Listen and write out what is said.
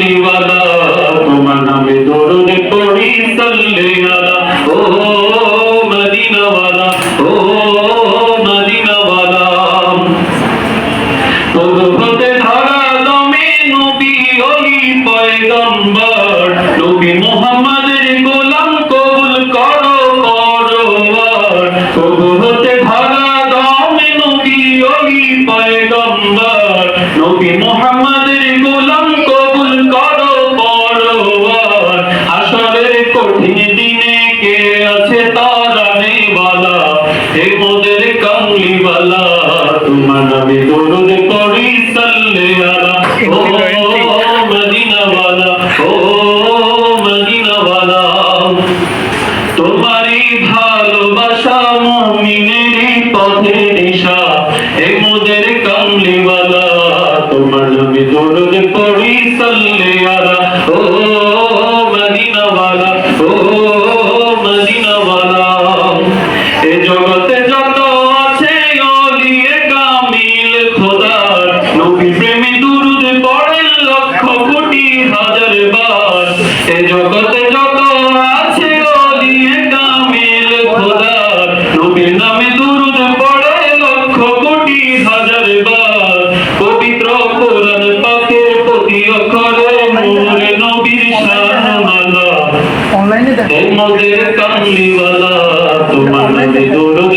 কামলিওয়ালা তোমার নামে দরুদ পড়ি সাল্লে আলা ও মদিনাওয়ালা ও মদিনাওয়ালা হতে ধরা দমে নবী ওলি পয়গম্বর নবী মুহাম্মাদের গোলাম কবুল করো পরওয়ার হতে ধরা দমে নবী ওলি পয়গম্বর নবী মুহাম্মাদের গোলাম কবুল করো পরওয়ার হাশরের কঠিন দিনে কে আছে তারানে ওয়ালা হে মোদের কামলিওয়ালা তোমার নামে দরুদ পড়ি সাল্লে আলা ও মদিনাওয়ালা ও মদিনাওয়ালা তোমারই ভালোবাসা মুমিনের পথে দিশা হে মোদের কামলিওয়ালা তোমার নামে দরুদ পড়ি সাল্লে আলা ও মদিনাওয়ালা ও মদিনাওয়ালা এ জগতে যত আছে ওলিয়ে কামিল খোদার নবী প্রেমে দুরুদ পড়েন লক্ষ কোটি হাজার বার এ জগতে যত আছে ওলিয়ে কামিল খোদার নবীর নামে দুরুদ পড়ে লক্ষ কোটি হাজার বার পবিত্র কোরআন পাকের প্রতি অক্ষরে নূরে নবীর শানওয়ালা হে মোদের কামলিওয়ালা তোমার নামে দরুদ